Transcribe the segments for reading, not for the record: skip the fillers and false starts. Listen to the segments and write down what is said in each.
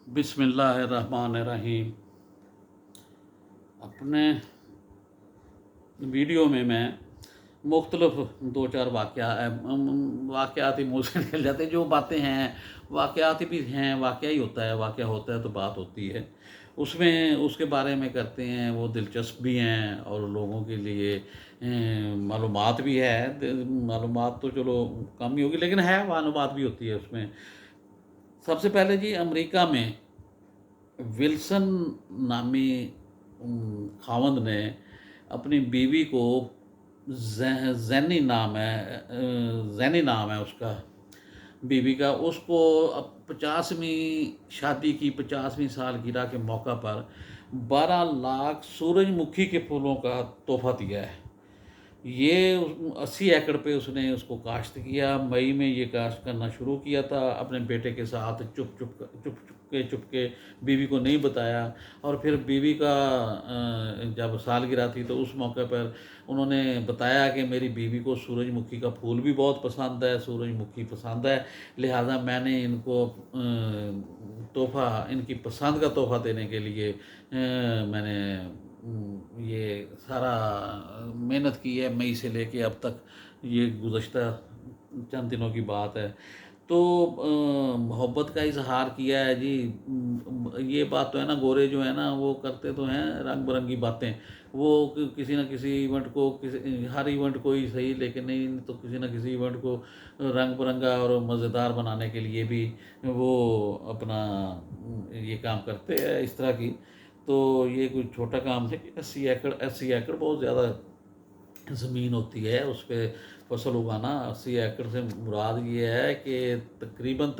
बिस्मिल्लाहिर्रहमानिर्रहीम। अपने वीडियो में मैं मुख्तलिफ दो चार वाक़यात ही मुँह से निकल जाते हैं। जो बातें हैं वाक़यात भी हैं, वाक़या ही होता है, वाक़या होता है तो बात होती है। उसमें उसके बारे में करते हैं, वो दिलचस्प भी हैं और लोगों के लिए मालूमात भी है। मालूमात तो चलो कम ही होगी, लेकिन है, मालूमात भी होती है उसमें। सबसे पहले जी, अमेरिका में विल्सन नामी खावंद ने अपनी बीवी को, जैनी नाम है उसका बीवी का, उसको अब 50वीं शादी की 50वीं सालगिरह के मौका पर 12 लाख सूरजमुखी के फूलों का तोहफा दिया है। ये 80 एकड़ पे उसने उसको काश्त किया। मई में ये काश्त करना शुरू किया था अपने बेटे के साथ, चुप के बीवी को नहीं बताया। और फिर बीवी का जब सालगिरह थी तो उस मौके पर उन्होंने बताया कि मेरी बीवी को सूरजमुखी का फूल भी बहुत पसंद है, सूरजमुखी पसंद है, लिहाजा मैंने इनको तोहफ़ा, इनकी पसंद का तोहफ़ा देने के लिए मैंने ये सारा मेहनत की है। मई से लेके अब तक, ये गुज़श्ता चंद दिनों की बात है। तो मोहब्बत का इजहार किया है जी। ये बात तो है ना, गोरे जो है ना वो करते तो हैं रंग बिरंगी बातें। वो किसी न किसी इवेंट को, हर इवेंट को ही सही, लेकिन नहीं तो किसी न किसी इवेंट को रंग बिरंगा और मज़ेदार बनाने के लिए भी वो अपना ये काम करते हैं इस तरह की। तो ये कोई छोटा काम नहीं। 80 एकड़ बहुत ज़्यादा ज़मीन होती है, उस पर फसल उगाना। 80 एकड़ से मुराद ये है कि तकरीबन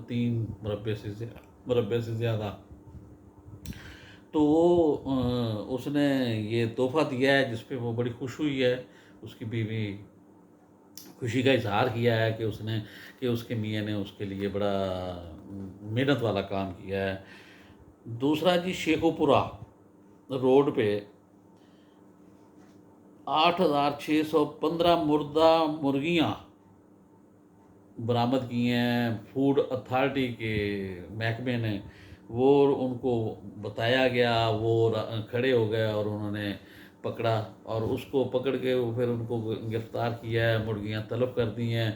3 मुरब्बे से ज़्यादा। तो वो उसने ये तोहफ़ा दिया है जिस पे वो बड़ी खुश हुई है। उसकी बीवी खुशी का इजहार किया है कि उसके मियाँ ने उसके लिए बड़ा मेहनत वाला काम किया है। दूसरा जी, शेखोपुरा रोड पे 8,615 मुर्दा मुर्गियाँ बरामद की हैं फूड अथॉरिटी के महकमे ने। वो उनको बताया गया, वो खड़े हो गए और उन्होंने पकड़ा, और उसको पकड़ के फिर उनको गिरफ़्तार किया है, मुर्गियाँ तलब कर दी हैं।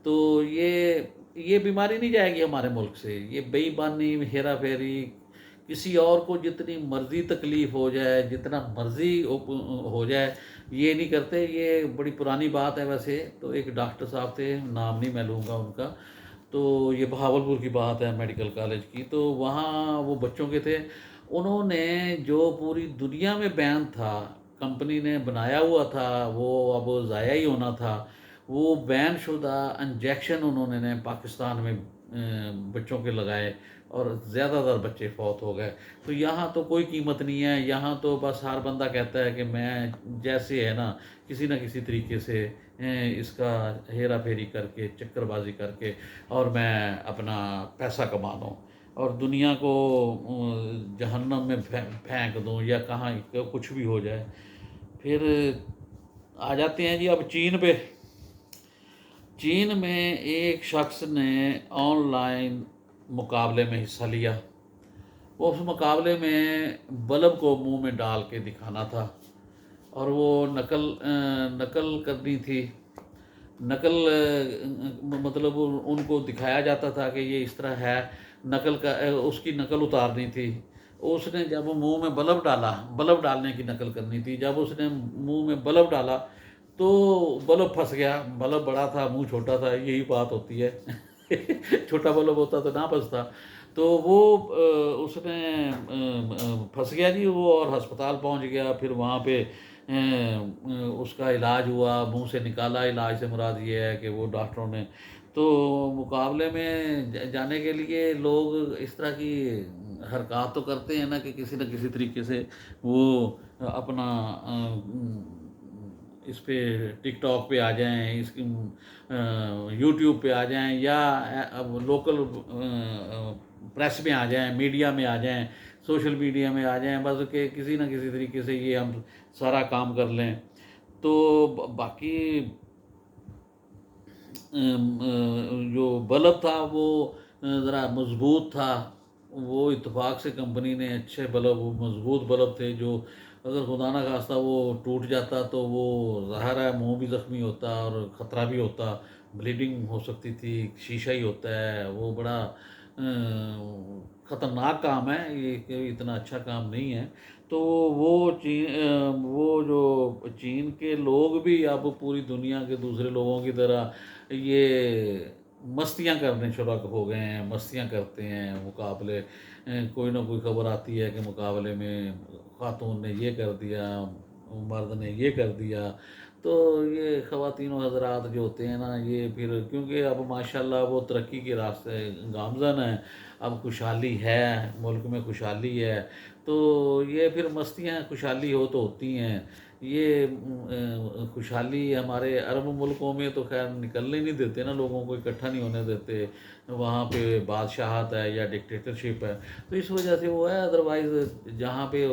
तो ये बीमारी नहीं जाएगी हमारे मुल्क से। ये बेईमानी, हेरा फेरी, किसी और को जितनी मर्ज़ी तकलीफ़ हो जाए, जितना मर्ज़ी हो जाए, ये नहीं करते। ये बड़ी पुरानी बात है वैसे तो। एक डॉक्टर साहब थे, नाम नहीं मैं लूँगा उनका, तो ये बहावलपुर की बात है, मेडिकल कॉलेज की। तो वहाँ वो बच्चों के थे, उन्होंने जो पूरी दुनिया में बैन था, कंपनी ने बनाया हुआ था, वो अब ज़ाया ही होना था, वो बैन शुदा इंजेक्शन उन्होंने पाकिस्तान में बच्चों के लगाए और ज़्यादातर बच्चे फौत हो गए। तो यहाँ तो कोई कीमत नहीं है। यहाँ तो बस हर बंदा कहता है कि मैं जैसे है ना, किसी न किसी तरीके से इसका हेरा फेरी करके, चक्करबाजी करके, और मैं अपना पैसा कमा लूँ और दुनिया को जहन्नम में फेंक दूँ, या कहाँ कुछ भी हो जाए। फिर आ जाते हैं जी अब चीन पे। चीन में एक शख्स ने ऑनलाइन मुकाबले में हिस्सा लिया। वो उस मुकाबले में बल्ब को मुंह में डाल के दिखाना था, और वो नकल करनी थी। मतलब उनको दिखाया जाता था कि ये इस तरह है, उसकी नकल उतारनी थी। उसने जब मुंह में बल्ब डालने की नकल करनी थी, जब उसने मुंह में बल्ब डाला तो बल्ब फंस गया। बल्ब बड़ा था, मुंह छोटा था, यही बात होती है। छोटा बल्ब होता तो ना फंसता। तो वो उसने फंस गया जी वो, और अस्पताल पहुंच गया। फिर वहाँ पे उसका इलाज हुआ, मुंह से निकाला। इलाज से मुराद ये है कि वो डॉक्टरों ने, तो मुकाबले में जाने के लिए लोग इस तरह की हरकत तो करते हैं ना कि किसी न किसी तरीके से वो अपना इस पे टिकटॉक पे आ जाएं, इसकी यूट्यूब पे आ जाएं, या अब लोकल प्रेस में आ जाएं, मीडिया में आ जाएं, सोशल मीडिया में आ जाएं, बस कि किसी न किसी तरीके से ये हम सारा काम कर लें। तो बाकी जो बल्ब था वो ज़रा मजबूत था, وہ اتفاق سے کمپنی نے اچھے بلب، وہ مضبوط بلب تھے، جو اگر خدا نہ خواستہ وہ ٹوٹ جاتا تو وہ ظاہر ہے منہ بھی زخمی ہوتا اور خطرہ بھی ہوتا، بلیڈنگ ہو سکتی تھی، شیشہ ہی ہوتا ہے وہ، بڑا خطرناک کام ہے یہ، کہ اتنا اچھا کام نہیں ہے۔ تو وہ جو چین کے لوگ بھی اب پوری دنیا کے دوسرے لوگوں کی طرح یہ مستیاں کرنے شروع ہو گئے ہیں، مستیاں کرتے ہیں مقابلے، کوئی نہ کوئی خبر آتی ہے کہ مقابلے میں خاتون نے یہ کر دیا، مرد نے یہ کر دیا۔ تو یہ خواتین و حضرات جو ہوتے ہیں نا، یہ پھر کیونکہ اب ماشاءاللہ وہ ترقی کے راستے گامزن ہیں، اب خوشحالی ہے، ملک میں خوشحالی ہے، تو یہ پھر مستیاں خوشحالی ہو تو ہوتی ہیں۔ یہ خوشحالی ہمارے عرب ملکوں میں تو خیر نکلنے نہیں دیتے نا، لوگوں کو اکٹھا نہیں ہونے دیتے، وہاں پہ بادشاہت ہے یا ڈکٹیٹرشپ ہے، تو اس وجہ سے وہ ہے۔ ادروائز جہاں پہ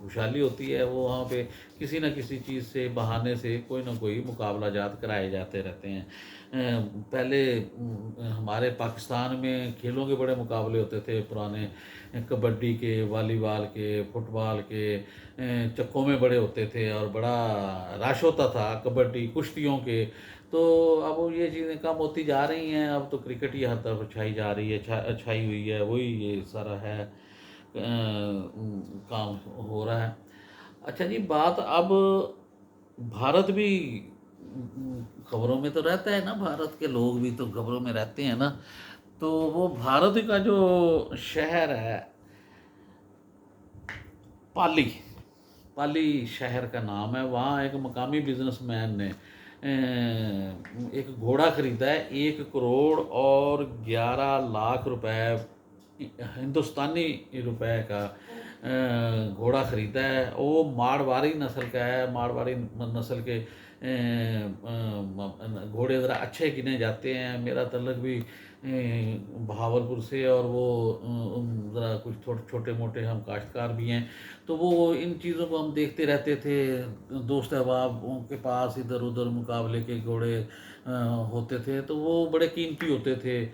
خوشحالی ہوتی ہے وہ وہاں پہ کسی نہ کسی چیز سے، بہانے سے کوئی نہ کوئی مقابلہ جات کرائے جاتے رہتے ہیں۔ پہلے ہمارے پاکستان میں کھیلوں کے بڑے مقابلے ہوتے تھے پرانے، کبڈی کے، والی بال کے، فٹ بال کے، چکوں میں بڑے ہوتے تھے اور بڑا رش ہوتا تھا، کبڈی کشتیوں کے۔ تو اب یہ چیزیں کم ہوتی جا رہی ہیں، اب تو کرکٹ ہی ہر طرف چھائی جا رہی ہے، چھائی ہوئی ہے، وہی یہ سارا ہے کام ہو رہا ہے۔ اچھا جی، بات اب بھارت بھی خبروں میں تو رہتا ہے نا، بھارت کے لوگ بھی تو خبروں میں رہتے ہیں نا، تو وہ بھارت کا جو شہر ہے پالی، پالی شہر کا نام ہے، وہاں ایک مقامی بزنس مین نے ایک گھوڑا خریدا ہے 1 کروڑ اور 11 لاکھ روپے ہندوستانی روپے کا گھوڑا خریدا ہے۔ وہ مارواڑی نسل کا ہے، مارواڑی نسل کے گھوڑے ذرا اچھے گنے جاتے ہیں، میرا تعلق بھی بہاولپور سے، اور وہ ذرا کچھ چھوٹے موٹے ہم کاشتکار بھی ہیں، تو وہ ان چیزوں کو ہم دیکھتے رہتے تھے، دوست احبابوں کے پاس ادھر ادھر مقابلے کے گھوڑے ہوتے تھے، تو وہ بڑے قیمتی ہوتے تھے،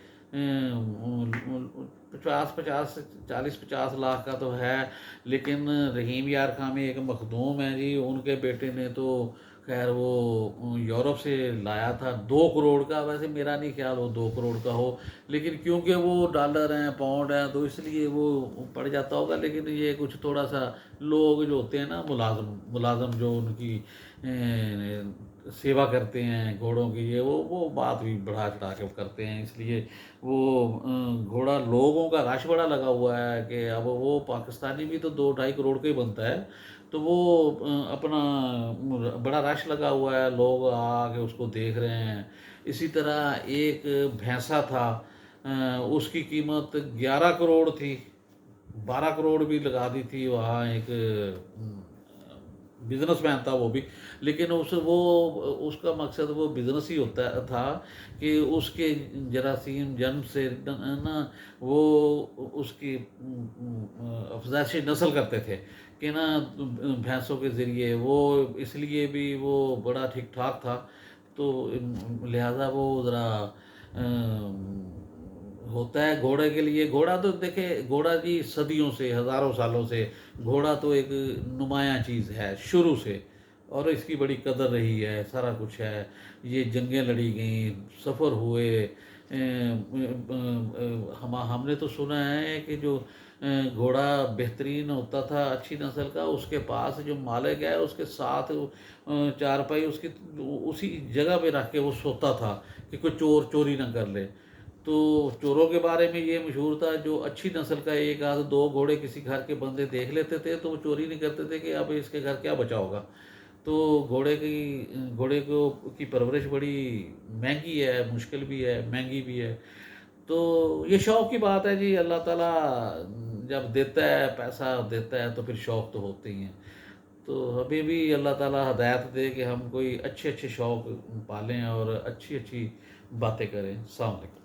40-50 کا تو ہے، لیکن رحیم یار خان میں ایک مخدوم ہے جی، ان کے بیٹے نے تو خیر وہ یورپ سے لایا تھا 2 کروڑ کا، ویسے میرا نہیں خیال وہ 2 کروڑ کا ہو، لیکن کیونکہ وہ ڈالر ہیں، پاؤنڈ ہیں، تو اس لیے وہ پڑ جاتا ہوگا، لیکن یہ کچھ تھوڑا سا لوگ جو ہوتے ہیں نا، ملازم جو ان کی سیوا کرتے ہیں گھوڑوں کی، یہ وہ بات بھی بڑھا چڑھا کے کرتے ہیں، اس لیے وہ گھوڑا لوگوں کا رش بڑا لگا ہوا ہے کہ اب وہ پاکستانی بھی تو 2-2.5 کروڑ کا ہی بنتا ہے، تو وہ اپنا بڑا رش لگا ہوا ہے، لوگ آ کے اس کو دیکھ رہے ہیں۔ اسی طرح ایک بھینسا تھا، اس کی قیمت 11 کروڑ تھی، 12 کروڑ بھی لگا دی تھی، وہاں ایک بزنس مین تھا وہ بھی، لیکن اس کا مقصد وہ بزنس ہی ہوتا تھا کہ اس کے جراثیم جنم سے نا وہ اس کی افزائشی نسل کرتے تھے کہ نا بھینسوں کے ذریعے، وہ اس لیے بھی وہ بڑا ٹھیک ٹھاک تھا، تو لہٰذا وہ ذرا ہوتا ہے گھوڑے کے لیے۔ گھوڑا تو دیکھے، گھوڑا جی صدیوں سے، ہزاروں سالوں سے گھوڑا تو ایک نمایاں چیز ہے شروع سے، اور اس کی بڑی قدر رہی ہے، سارا کچھ ہے، یہ جنگیں لڑی گئیں، سفر ہوئے، ہم نے تو سنا ہے کہ جو گھوڑا بہترین ہوتا تھا اچھی نسل کا، اس کے پاس جو مالک ہے اس کے ساتھ چارپائی اس کی اسی جگہ پہ رکھ کے وہ سوتا تھا کہ کوئی چور چوری نہ کر لے۔ تو چوروں کے بارے میں یہ مشہور تھا، جو اچھی نسل کا 1 آدھ 2 گھوڑے کسی گھر کے بندے دیکھ لیتے تھے تو وہ چوری نہیں کرتے تھے کہ اب اس کے گھر کیا بچا ہوگا۔ تو گھوڑے کی پرورش بڑی مہنگی ہے، مشکل بھی ہے، مہنگی بھی ہے، تو یہ شوق کی بات ہے جی، اللہ تعالیٰ جب دیتا ہے، پیسہ دیتا ہے تو پھر شوق تو ہوتے ہی ہیں، تو ابھی بھی اللہ تعالیٰ ہدایت دے کہ ہم کوئی اچھے اچھے شوق پالیں اور اچھی اچھی باتیں کریں۔ السلام علیکم۔